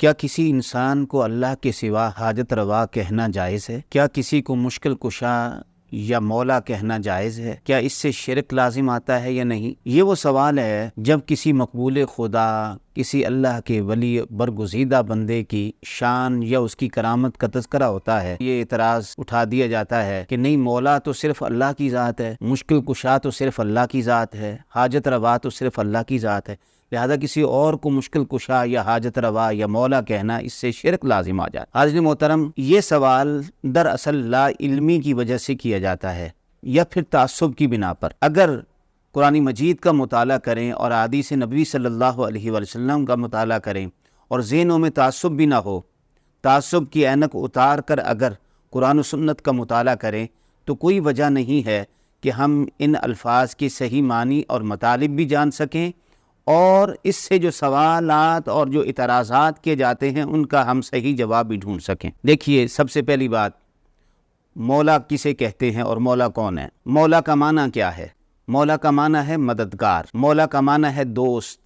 کیا کسی انسان کو اللہ کے سوا حاجت روا کہنا جائز ہے؟ کیا کسی کو مشکل کشا یا مولا کہنا جائز ہے؟ کیا اس سے شرک لازم آتا ہے یا نہیں؟ یہ وہ سوال ہے جب کسی مقبول خدا، کسی اللہ کے ولی برگزیدہ بندے کی شان یا اس کی کرامت کا تذکرہ ہوتا ہے، یہ اعتراض اٹھا دیا جاتا ہے کہ نہیں، مولا تو صرف اللہ کی ذات ہے، مشکل کشا تو صرف اللہ کی ذات ہے، حاجت روا تو صرف اللہ کی ذات ہے، لہذا کسی اور کو مشکل کشا یا حاجت روا یا مولا کہنا اس سے شرک لازم آ جاتا ہے۔ حاضرین محترم، یہ سوال دراصل لا علمی کی وجہ سے کیا جاتا ہے یا پھر تعصب کی بنا پر۔ اگر قرآن مجید کا مطالعہ کریں اور احادیث نبوی صلی اللہ علیہ وسلم کا مطالعہ کریں اور ذہنوں میں تعصب بھی نہ ہو، تعصب کی اینک اتار کر اگر قرآن و سنت کا مطالعہ کریں تو کوئی وجہ نہیں ہے کہ ہم ان الفاظ کے صحیح معنی اور مطالب بھی جان سکیں، اور اس سے جو سوالات اور جو اعتراضات کیے جاتے ہیں ان کا ہم صحیح جواب بھی ڈھونڈ سکیں۔ دیکھیے، سب سے پہلی بات، مولا کسے کہتے ہیں اور مولا کون ہے؟ مولا کا معنی کیا ہے؟ مولا کا معنی ہے مددگار، مولا کا معنی ہے دوست،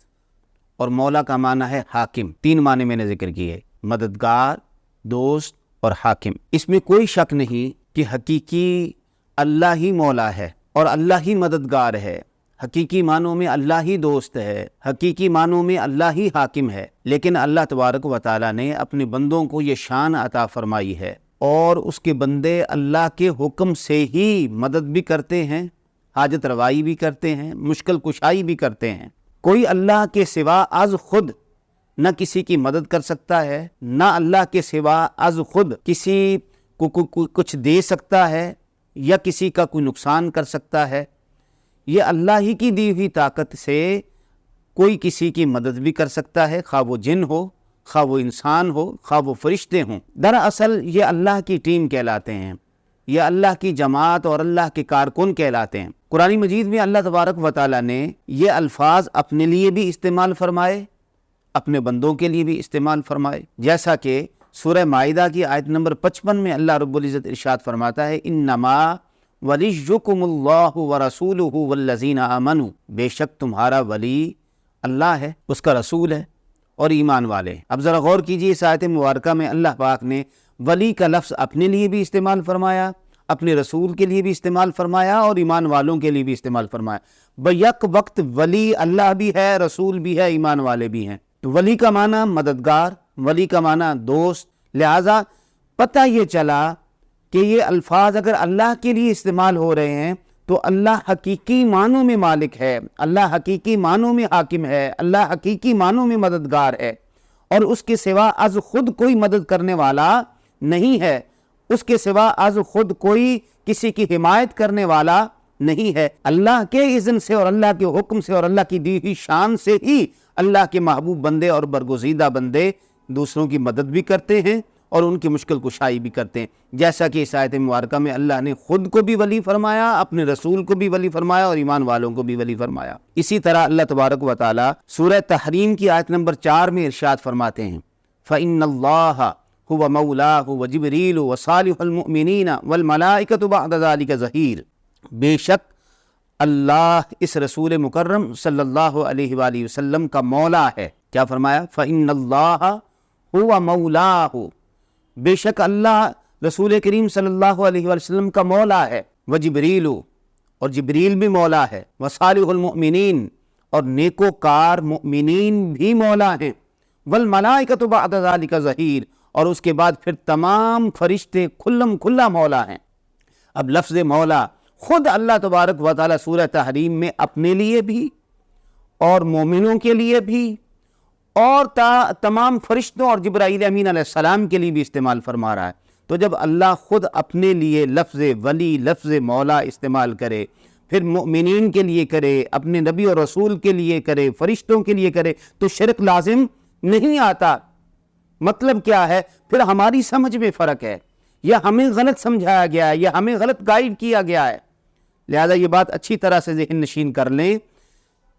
اور مولا کا معنی ہے حاکم۔ تین معنی میں نے ذکر کیے: مددگار، دوست اور حاکم۔ اس میں کوئی شک نہیں کہ حقیقی اللہ ہی مولا ہے اور اللہ ہی مددگار ہے، حقیقی معنوں میں اللہ ہی دوست ہے، حقیقی معنوں میں اللہ ہی حاکم ہے۔ لیکن اللہ تبارک و تعالیٰ نے اپنے بندوں کو یہ شان عطا فرمائی ہے، اور اس کے بندے اللہ کے حکم سے ہی مدد بھی کرتے ہیں، حاجت روائی بھی کرتے ہیں، مشکل کشائی بھی کرتے ہیں۔ کوئی اللہ کے سوا از خود نہ کسی کی مدد کر سکتا ہے، نہ اللہ کے سوا از خود کسی کو کچھ دے سکتا ہے یا کسی کا کوئی نقصان کر سکتا ہے۔ یہ اللہ ہی کی دی ہوئی طاقت سے کوئی کسی کی مدد بھی کر سکتا ہے، خواہ وہ جن ہو، خواہ وہ انسان ہو، خواہ وہ فرشتے ہوں۔ دراصل یہ اللہ کی ٹیم کہلاتے ہیں، یہ اللہ کی جماعت اور اللہ کے کارکن کہلاتے ہیں۔ قرآن مجید میں اللہ تبارک و تعالیٰ نے یہ الفاظ اپنے لیے بھی استعمال فرمائے، اپنے بندوں کے لیے بھی استعمال فرمائے، جیسا کہ سورہ مائدہ کی آیت نمبر 55 میں اللہ رب العزت ارشاد فرماتا ہے: انما ولیکم اللہ ورسولہ والذین آمنوا، بے شک تمہارا ولی اللہ ہے، اس کا رسول ہے اور ایمان والے۔ اب ذرا غور کیجئے، اس آیت مبارکہ میں اللہ پاک نے ولی کا لفظ اپنے لیے بھی استعمال فرمایا، اپنے رسول کے لیے بھی استعمال فرمایا اور ایمان والوں کے لیے بھی استعمال فرمایا۔ بیک وقت ولی اللہ بھی ہے، رسول بھی ہے، ایمان والے بھی ہیں۔ تو ولی کا معنی مددگار، ولی کا معنی دوست۔ لہٰذا پتہ یہ چلا کہ یہ الفاظ اگر اللہ کے لیے استعمال ہو رہے ہیں تو اللہ حقیقی معنوں میں مالک ہے، اللہ حقیقی معنوں میں حاکم ہے، اللہ حقیقی معنوں میں مددگار ہے، اور اس کے سوا از خود کوئی مدد کرنے والا نہیں ہے، اس کے سوا از خود کوئی کسی کی حمایت کرنے والا نہیں ہے۔ اللہ کے اذن سے اور اللہ کے حکم سے اور اللہ کی دی ہوئی شان سے ہی اللہ کے محبوب بندے اور برگزیدہ بندے دوسروں کی مدد بھی کرتے ہیں اور ان کی مشکل کشائی بھی کرتے ہیں، جیسا کہ اس آیت مبارکہ میں اللہ نے خود کو بھی ولی فرمایا، اپنے رسول کو بھی ولی فرمایا اور ایمان والوں کو بھی ولی فرمایا۔ اسی طرح اللہ تبارک و تعالی سورہ تحریم کی آیت نمبر 4 میں ارشاد فرماتے ہیں: فَإِنَّ اللَّهَ هُوَ مَوْلَاهُ وَجِبْرِيلُ وَصَالِحُ الْمُؤْمِنِينَ وَالْمَلَائِكَةُ بَعْدَ ذَلِكَ ظَهِيرٌ، بے شک اللہ اس رسول مکرم صلی اللہ علیہ وآلہ وسلم کا مولا ہے۔ کیا فرمایا؟ فَإِنَّ اللَّهَ هُوَ مَوْلَاهُ، بے شک اللہ رسول کریم صلی اللہ علیہ وسلم کا مولا ہے، وجبریل، اور جبریل بھی مولا ہے، وصالح المؤمنین، اور نیکوکار مؤمنین بھی مولا ہیں، والملائکۃ بعد ذلک ظہیر، اور اس کے بعد پھر تمام فرشتے کھلم کھلا مولا ہیں۔ اب لفظ مولا خود اللہ تبارک و تعالی سورہ تحریم میں اپنے لیے بھی اور مومنوں کے لیے بھی اور تمام فرشتوں اور جبرائیل امین علیہ السلام کے لیے بھی استعمال فرما رہا ہے۔ تو جب اللہ خود اپنے لیے لفظ ولی، لفظ مولا استعمال کرے، پھر مؤمنین کے لیے کرے، اپنے نبی اور رسول کے لیے کرے، فرشتوں کے لیے کرے، تو شرک لازم نہیں آتا۔ مطلب کیا ہے؟ پھر ہماری سمجھ میں فرق ہے، یا ہمیں غلط سمجھایا گیا ہے، یا ہمیں غلط گائیڈ کیا گیا ہے۔ لہذا یہ بات اچھی طرح سے ذہن نشین کر لیں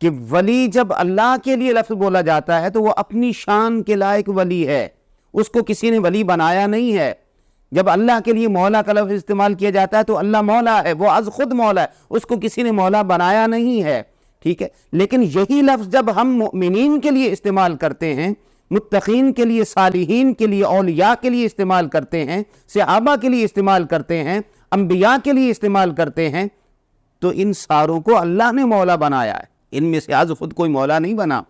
کہ ولی جب اللہ کے لیے لفظ بولا جاتا ہے تو وہ اپنی شان کے لائق ولی ہے، اس کو کسی نے ولی بنایا نہیں ہے۔ جب اللہ کے لیے مولا کا لفظ استعمال کیا جاتا ہے تو اللہ مولا ہے، وہ از خود مولا ہے، اس کو کسی نے مولا بنایا نہیں ہے، ٹھیک ہے۔ لیکن یہی لفظ جب ہم مؤمنین کے لیے استعمال کرتے ہیں، متقین کے لیے، صالحین کے لیے، اولیاء کے لیے استعمال کرتے ہیں، صحابہ کے لیے استعمال کرتے ہیں، انبیاء کے لیے استعمال کرتے ہیں، تو ان ساروں کو اللہ نے مولا بنایا ہے، ان میں سے آج خود کوئی مولا نہیں بنا۔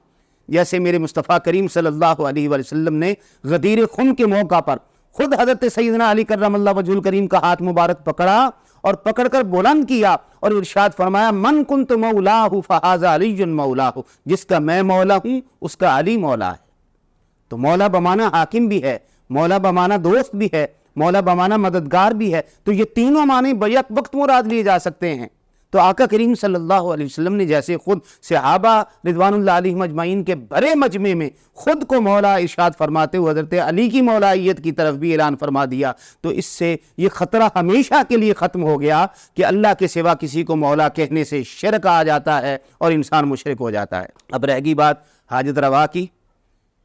جیسے میرے مصطفیٰ کریم صلی اللہ علیہ وسلم نے غدیر خم کے موقع پر خود حضرت سیدنا علی کرم اللہ وجہ الکریم کا ہاتھ مبارک پکڑا اور پکڑ کر بلند کیا اور ارشاد فرمایا من کنت مولاہ فہذا علی مولاہ، جس کا میں مولا ہوں اس کا علی مولا ہے۔ تو مولا بمانا حاکم بھی ہے، مولا بمانا دوست بھی ہے، مولا بمانا مددگار بھی ہے، تو یہ تینوں معنی بیک وقت مراد لیے جا سکتے ہیں۔ تو آقا کریم صلی اللہ علیہ وسلم نے جیسے خود صحابہ رضوان اللہ علیہم اجمعین کے بڑے مجمع میں خود کو مولا ارشاد فرماتے ہوئے حضرت علی کی مولائیت کی طرف بھی اعلان فرما دیا، تو اس سے یہ خطرہ ہمیشہ کے لیے ختم ہو گیا کہ اللہ کے سوا کسی کو مولا کہنے سے شرک آ جاتا ہے اور انسان مشرک ہو جاتا ہے۔ اب رہ گئی بات حاجت روا کی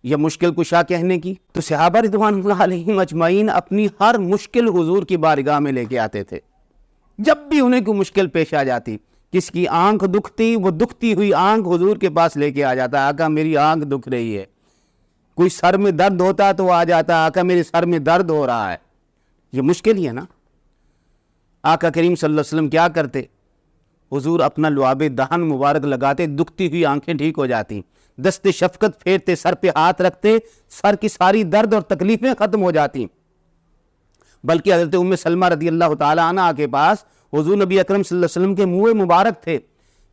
یا مشکل کشا کہنے کی، تو صحابہ رضوان اللہ علیہم اجمعین اپنی ہر مشکل حضور کی بارگاہ میں لے کے آتے تھے۔ جب بھی انہیں کوئی مشکل پیش آ جاتی، کس کی آنکھ دکھتی، وہ دکھتی ہوئی آنکھ حضور کے پاس لے کے آ جاتا، آقا میری آنکھ دکھ رہی ہے۔ کوئی سر میں درد ہوتا تو وہ آ جاتا، آقا میرے سر میں درد ہو رہا ہے۔ یہ مشکل ہی ہے نا۔ آقا کریم صلی اللہ علیہ وسلم کیا کرتے؟ حضور اپنا لعاب دہن مبارک لگاتے، دکھتی ہوئی آنکھیں ٹھیک ہو جاتی، دست شفقت پھیرتے، سر پہ ہاتھ رکھتے، سر کی ساری درد اور تکلیفیں ختم ہو جاتی۔ بلکہ حضرت ام سلمہ رضی اللہ تعالی عنہ کے پاس حضور نبی اکرم صلی اللہ علیہ وسلم کے منہ مبارک تھے،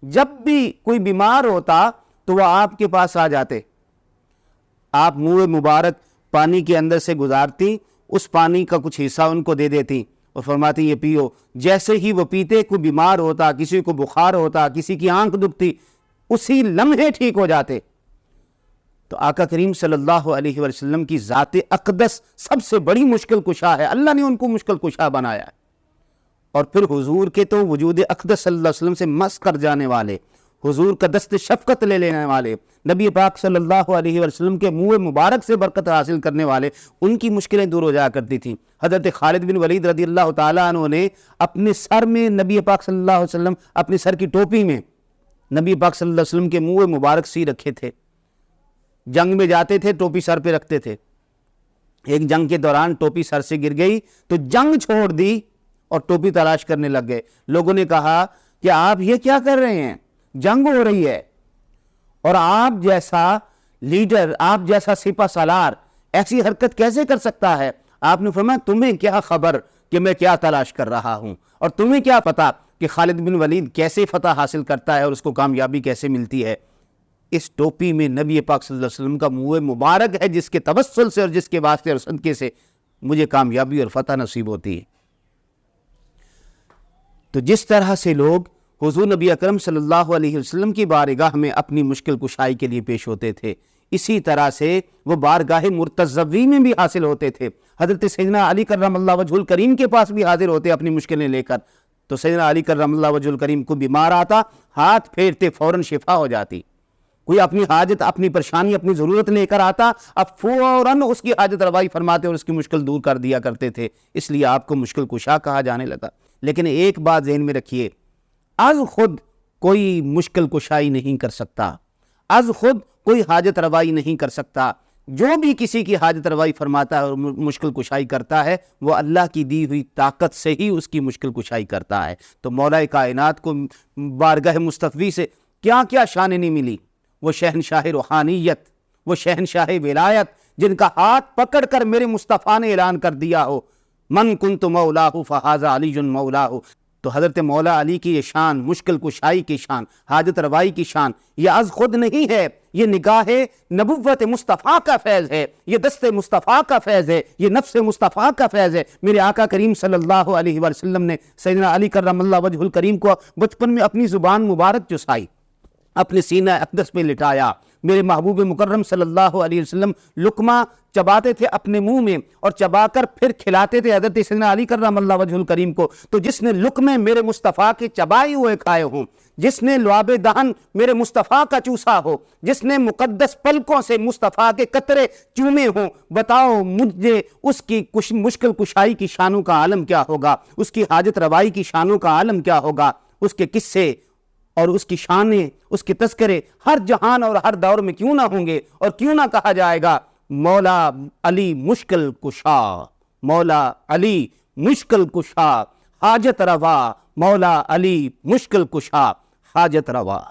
جب بھی کوئی بیمار ہوتا تو وہ آپ کے پاس آ جاتے، آپ منہ مبارک پانی کے اندر سے گزارتی، اس پانی کا کچھ حصہ ان کو دے دیتی اور فرماتی یہ پیو۔ جیسے ہی وہ پیتے، کوئی بیمار ہوتا، کسی کو بخار ہوتا، کسی کی آنکھ دکھتی، اسی لمحے ٹھیک ہو جاتے۔ تو آقا کریم صلی اللہ علیہ وسلم کی ذات اقدس سب سے بڑی مشکل کشا ہے، اللہ نے ان کو مشکل کشا بنایا ہے۔ اور پھر حضور کے تو وجود اقدس صلی اللہ علیہ وسلم سے مس کر جانے والے، حضور کا دست شفقت لے لینے والے، نبی پاک صلی اللہ علیہ وسلم کے منہ مبارک سے برکت حاصل کرنے والے، ان کی مشکلیں دور ہو جایا کرتی تھیں۔ حضرت خالد بن ولید رضی اللہ تعالیٰ عنہ نے اپنے سر میں نبی پاک صلی اللہ علیہ وسلم اپنے سر کی ٹوپی میں نبی پاک صلی اللہ علیہ وسلم کے منہ مبارک سی رکھے تھے۔ جنگ میں جاتے تھے، ٹوپی سر پہ رکھتے تھے۔ ایک جنگ کے دوران ٹوپی سر سے گر گئی تو جنگ چھوڑ دی اور ٹوپی تلاش کرنے لگ گئے۔ لوگوں نے کہا کہ آپ یہ کیا کر رہے ہیں، جنگ ہو رہی ہے، اور آپ جیسا لیڈر، آپ جیسا سپہ سالار ایسی حرکت کیسے کر سکتا ہے؟ آپ نے فرمایا تمہیں کیا خبر کہ میں کیا تلاش کر رہا ہوں، اور تمہیں کیا پتا کہ خالد بن ولید کیسے فتح حاصل کرتا ہے اور اس کو کامیابی کیسے ملتی ہے؟ اس ٹوپی میں نبی پاک صلی اللہ علیہ وسلم کا منہ مبارک ہے، جس کے توسل سے اور جس کے واسطے اور صدقے سے مجھے کامیابی اور فتح نصیب ہوتی ہے۔ تو جس طرح سے لوگ حضور نبی اکرم صلی اللہ علیہ وسلم کی بارگاہ میں اپنی مشکل کشائی کے لیے پیش ہوتے تھے، اسی طرح سے وہ بارگاہ مرتضوی میں بھی حاصل ہوتے تھے۔ حضرت سیدنا علی کرم اللہ وجہ الکریم کے پاس بھی حاضر ہوتے اپنی مشکلیں لے کر، تو سیدنا علی کرم اللہ وجہ الکریم کو بیمار آتا، ہاتھ پھیرتے فوراً شفا ہو جاتی۔ کوئی اپنی حاجت، اپنی پریشانی، اپنی ضرورت لے کر آتا، اب فوراً اس کی حاجت روائی فرماتے اور اس کی مشکل دور کر دیا کرتے تھے، اس لیے آپ کو مشکل کشا کہا جانے لگا۔ لیکن ایک بات ذہن میں رکھیے، از خود کوئی مشکل کشائی نہیں کر سکتا، از خود کوئی حاجت روائی نہیں کر سکتا۔ جو بھی کسی کی حاجت روائی فرماتا ہے اور مشکل کشائی کرتا ہے، وہ اللہ کی دی ہوئی طاقت سے ہی اس کی مشکل کشائی کرتا ہے۔ تو مولا کائنات کو بارگاہ مصطفی سے کیا کیا شان نہیں ملی، وہ شہنشاہ روحانیت، وہ شہنشاہ ولایت، جن کا ہاتھ پکڑ کر میرے مصطفیٰ نے اعلان کر دیا ہو من کنت مولاہ فہذا علی مولاہ۔ تو حضرت مولا علی کی یہ شان، مشکل کشائی کی شان، حاجت روائی کی شان، یہ از خود نہیں ہے، یہ نگاہ نبوت مصطفیٰ کا فیض ہے، یہ دست مصطفیٰ کا فیض ہے، یہ نفس مصطفیٰ کا فیض ہے۔ میرے آقا کریم صلی اللہ علیہ وسلم نے سیدنا علی کرم اللہ وجہ الکریم کو بچپن میں اپنی زبان مبارک چسائی، اپنے سینہ اقدس پہ لٹایا۔ میرے محبوب مکرم صلی اللہ علیہ وسلم لقمہ چباتے تھے اپنے منہ میں اور چبا کر پھر کھلاتے تھے حضرت سیدنا علی کرم اللہ وجہ الکریم کو۔ تو جس نے لقمے میرے مصطفیٰ کے چبائے ہوئے کھائے ہوں، جس نے لعاب دہن میرے مصطفیٰ کا چوسا ہو، جس نے مقدس پلکوں سے مصطفیٰ کے قطرے چومے ہوں، بتاؤ مجھے اس کی مشکل کشائی کی شانوں کا عالم کیا ہوگا، اس کی حاجت روائی کی شانوں کا عالم کیا ہوگا، اس کے قصے اور اس کی شانیں، اس کے تذکرے ہر جہان اور ہر دور میں کیوں نہ ہوں گے اور کیوں نہ کہا جائے گا۔ مولا علی مشکل کشا، مولا علی مشکل کشا حاجت روا، مولا علی مشکل کشا حاجت روا۔